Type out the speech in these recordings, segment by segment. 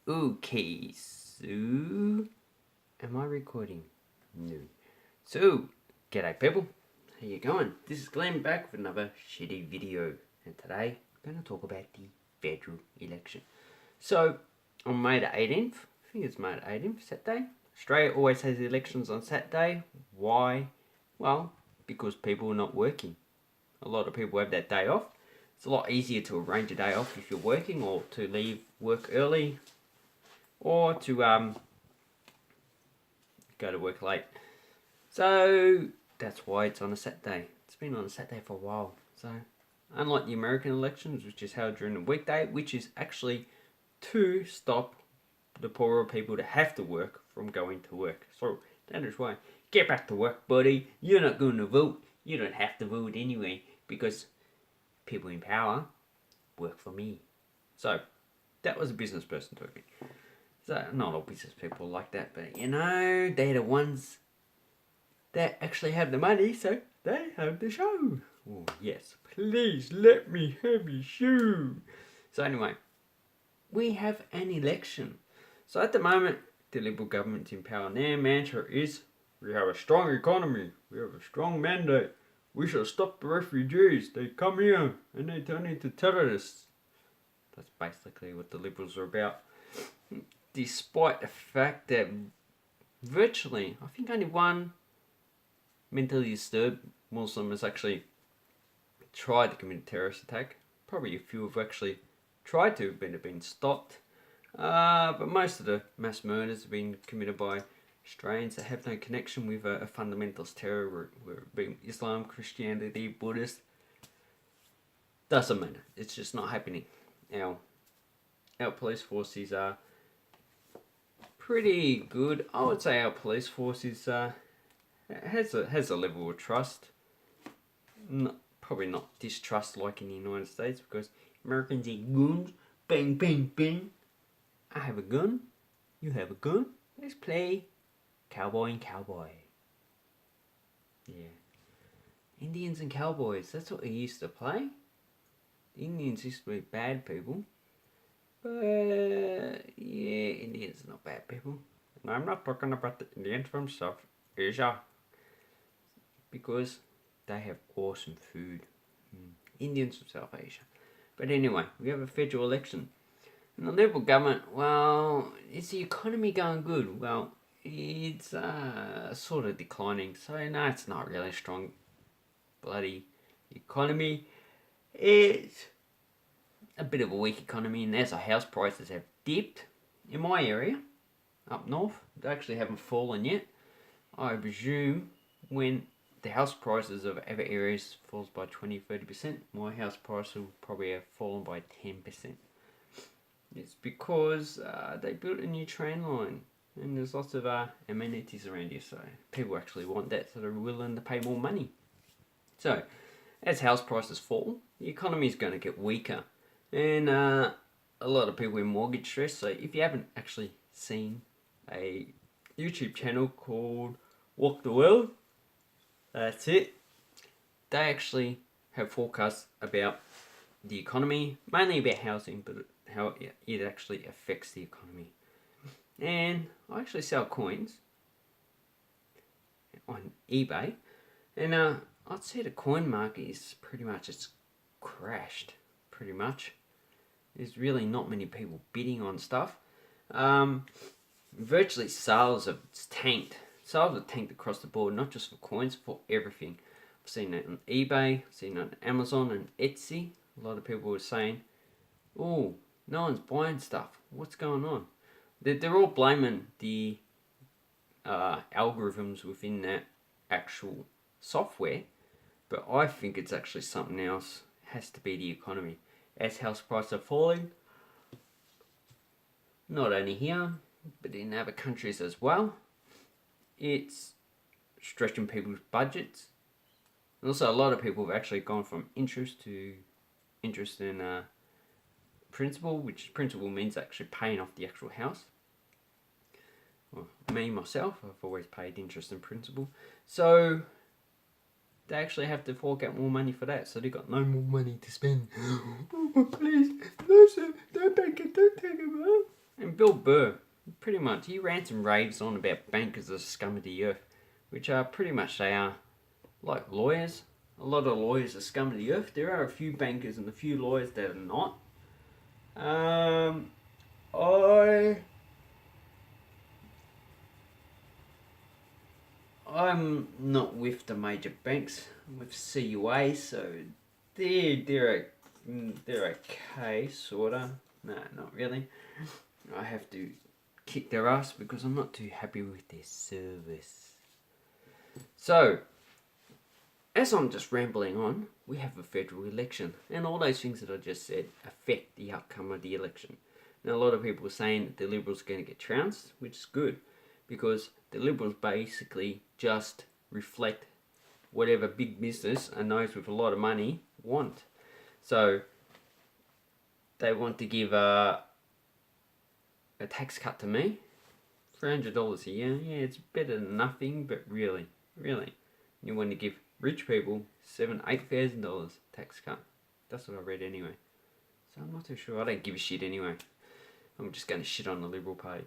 Okay, so am I recording? No. So, g'day people. How you going? This is Glenn back with another shitty video, and today I'm going to talk about the federal election. So, on May the 18th, I think it's May the 18th, Saturday. Australia always has elections on Saturday. Why? Well, because people are not working. A lot of people have that day off. It's a lot easier to arrange a day off if you're working, or to leave work early, or to go to work late. So that's why it's on a Saturday. It's been on a Saturday for a while. So unlike the American elections, which is held during a weekday, which is actually to stop the poorer people that have to work from going to work. So that is why. Get back to work, buddy. You're not going to vote. You don't have to vote anyway, because people in power work for me. So that was a business person talking. So not all business people like that, but they're the ones that actually have the money, so they have the show. Oh yes, please let me have your show. So anyway, we have an election. So at the moment, the Liberal government's in power, and their mantra is, we have a strong economy, we have a strong mandate, we shall stop the refugees, they come here and they turn into terrorists. That's basically what the Liberals are about. Despite the fact that virtually, I think only one mentally disturbed Muslim has actually tried to commit a terrorist attack. Probably a few have actually tried to, but have been stopped. But most of the mass murders have been committed by Australians that have no connection with a fundamentalist terror, whether it be Islam, Christianity, Buddhist. Doesn't matter. It's just not happening. Our police forces are pretty good. I would say our police force has a level of trust. Probably not distrust like in the United States, because Americans are guns. Bang, bang, bang. I have a gun. You have a gun. Let's play cowboy and cowboy. Yeah. Indians and cowboys. That's what we used to play. The Indians used to be bad people. But yeah, Indians are not bad people. And I'm not talking about the Indians from South Asia, because they have awesome food. Indians from South Asia. But anyway, we have a federal election. And the Liberal government, well, is the economy going good? Well, it's sort of declining. So no, it's not really a strong bloody economy. It's a bit of a weak economy, and as our house prices have dipped in my area, up north, they actually haven't fallen yet. I presume when the house prices of other areas falls by 20-30%, my house price will probably have fallen by 10%. It's because they built a new train line, and there's lots of amenities around here, so people actually want that, so they're willing to pay more money. So as house prices fall, the economy is going to get weaker, and a lot of people in mortgage stress. So if you haven't actually seen a YouTube channel called Walk the World, that's it. They actually have forecasts about the economy, mainly about housing, but how it actually affects the economy. And I actually sell coins on eBay, and I'd say the coin market is pretty much, it's crashed, pretty much. There's really not many people bidding on stuff. Virtually sales have tanked. Sales have tanked across the board, not just for coins, for everything. I've seen that on eBay, I've seen it on Amazon and Etsy. A lot of people were saying, oh, no one's buying stuff. What's going on? They're all blaming the algorithms within that actual software, but I think it's actually something else. It has to be the economy. As house prices are falling, not only here, but in other countries as well, it's stretching people's budgets. And also, a lot of people have actually gone from interest to interest in principal, which principal means actually paying off the actual house. Well, me, myself, I've always paid interest in principal. So they actually have to fork out more money for that, so they've got no more money to spend. Oh, but please, no sir, don't take it, don't take it, man. And Bill Burr, pretty much, he rants and raves on about bankers as scum of the earth, which are pretty much they are like lawyers. A lot of lawyers are scum of the earth. There are a few bankers and a few lawyers that are not. I'm not with the major banks. I'm with CUA, so they're okay, sorta. No, not really. I have to kick their ass because I'm not too happy with their service. So, as I'm just rambling on, we have a federal election, and all those things that I just said affect the outcome of the election. Now, a lot of people are saying that the Liberals are going to get trounced, which is good, because the Liberals basically just reflect whatever big business and those with a lot of money want. So, they want to give a tax cut to me, $300 a year. Yeah, it's better than nothing, but really, you want to give rich people $8,000 tax cut. That's what I read anyway. So I'm not too sure. I don't give a shit anyway. I'm just going to shit on the Liberal Party.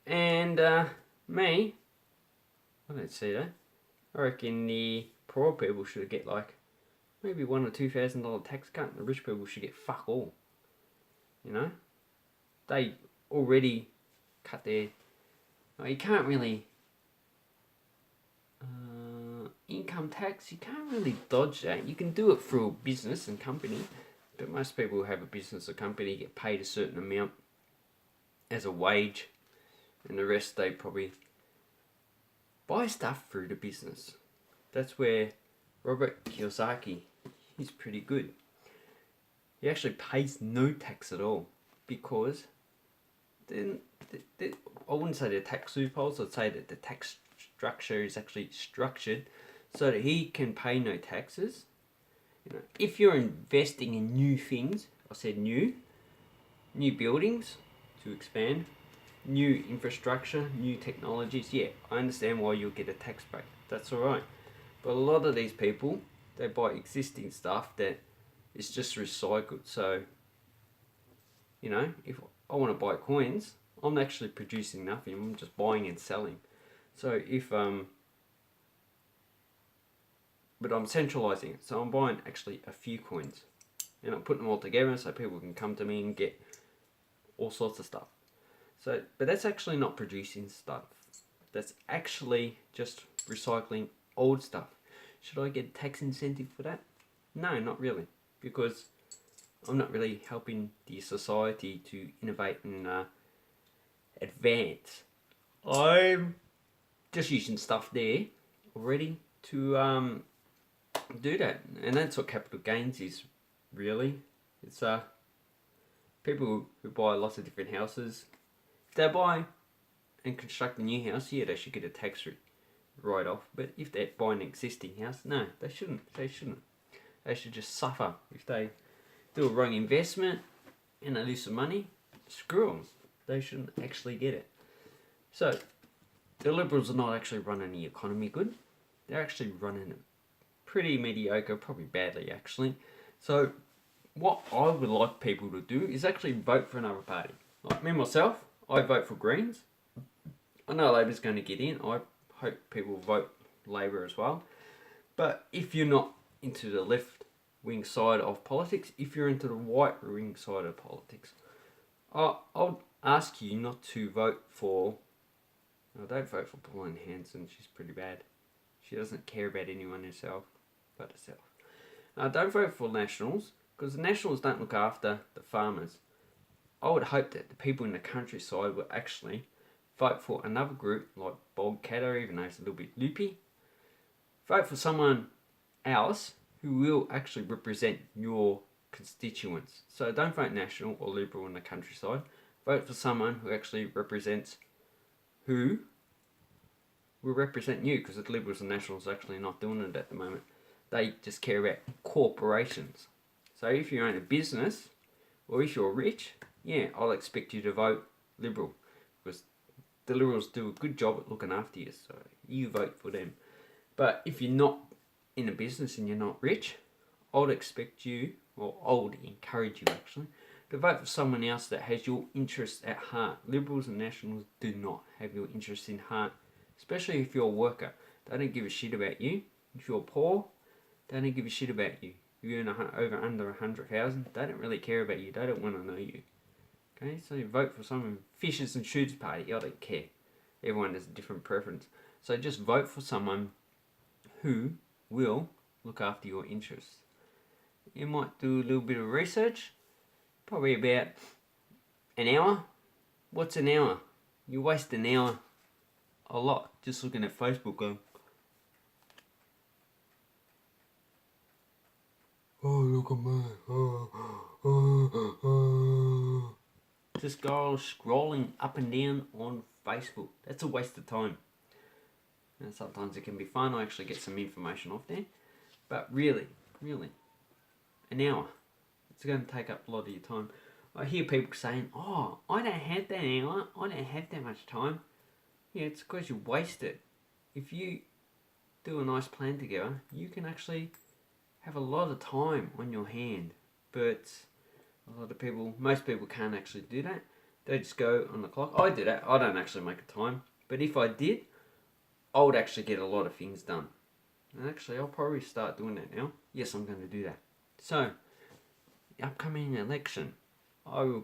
And me, I don't see that. I reckon the poor people should get like maybe $1,000 or $2,000 tax cut, and the rich people should get fuck all. You know, they already cut their. Well, you can't really. Income tax, you can't really dodge that. You can do it through a business and company, but most people who have a business or company get paid a certain amount as a wage, and the rest they probably buy stuff through the business. That's where Robert Kiyosaki, he's pretty good. He actually pays no tax at all because then I wouldn't say they're tax loopholes. I'd say that the tax structure is actually structured so that he can pay no taxes. You know, if you're investing in new things, I said new buildings to expand, new infrastructure, new technologies, yeah, I understand why you'll get a tax break. That's alright. But a lot of these people, they buy existing stuff that is just recycled. So, you know, if I want to buy coins, I'm actually producing nothing. I'm just buying and selling. So but I'm centralizing it. So I'm buying actually a few coins, and I'm putting them all together so people can come to me and get all sorts of stuff. So, but that's actually not producing stuff. That's actually just recycling old stuff. Should I get a tax incentive for that? No, not really, because I'm not really helping the society to innovate and advance. I'm just using stuff there already to do that, and that's what capital gains is really. It's people who buy lots of different houses. If they buy and construct a new house, yeah, they should get a tax write off. But if they buy an existing house, no, they shouldn't. They should just suffer if they do a wrong investment and they lose some money. Screw them. They shouldn't actually get it. So the Liberals are not actually running the economy good. They're actually running it pretty mediocre, probably badly actually. So what I would like people to do is actually vote for another party. Like me myself, I vote for Greens. I know Labor's going to get in. I hope people vote Labor as well. But if you're not into the left wing side of politics, if you're into the right wing side of politics, I'll ask you not to vote for. No, don't vote for Pauline Hanson. She's pretty bad. She doesn't care about anyone but herself. Don't vote for Nationals, because the Nationals don't look after the farmers. I would hope that the people in the countryside will actually vote for another group like Bob Catter, even though it's a little bit loopy. Vote for someone else who will actually represent your constituents. So don't vote National or Liberal in the countryside. Vote for someone who actually represents who will represent you, because the Liberals and Nationals are actually not doing it at the moment. They just care about corporations. So if you own a business, or if you're rich, yeah, I'll expect you to vote Liberal, because the Liberals do a good job at looking after you, so you vote for them. But if you're not in a business and you're not rich, I would expect you, or I would encourage you actually, But vote for someone else that has your interests at heart. Liberals and Nationals do not have your interests in heart, especially if you're a worker. They don't give a shit about you. If you're poor, they don't give a shit about you. If you earn under 100,000, they don't really care about you. They don't want to know you. Okay, so you vote for someone. Fishers and Shooters Party, I don't care. Everyone has a different preference. So just vote for someone who will look after your interests. You might do a little bit of research, probably about an hour. What's an hour? You waste an hour a lot just looking at Facebook going, oh, look at me. Just go scrolling up and down on Facebook. That's a waste of time. And sometimes it can be fun. I actually get some information off there. But really, an hour. It's going to take up a lot of your time. I hear people saying, oh, I don't have that hour. I don't have that much time. Yeah, it's because you waste it. If you do a nice plan together, you can actually have a lot of time on your hand. But a lot of people, most people can't actually do that. They just go on the clock. I do that. I don't actually make a time. But if I did, I would actually get a lot of things done. And actually, I'll probably start doing that now. Yes, I'm going to do that. So, the upcoming election. I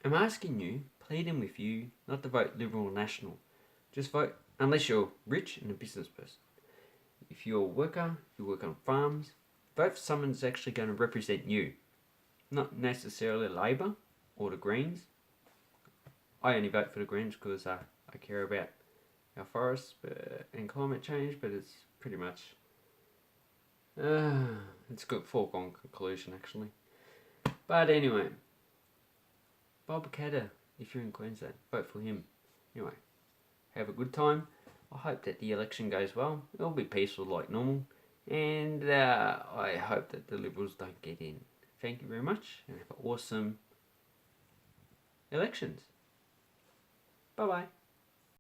am asking you, pleading with you, not to vote Liberal or National. Just vote, unless you're rich and a business person. If you're a worker, you work on farms, vote for someone that's actually going to represent you. Not necessarily Labor or the Greens. I only vote for the Greens because I care about our forests and climate change, but it's pretty much it's a good foregone conclusion actually. But anyway, Bob Katter, if you're in Queensland, vote for him. Anyway, have a good time. I hope that the election goes well. It'll be peaceful like normal, and I hope that the Liberals don't get in. Thank you very much, and have awesome elections. Bye bye.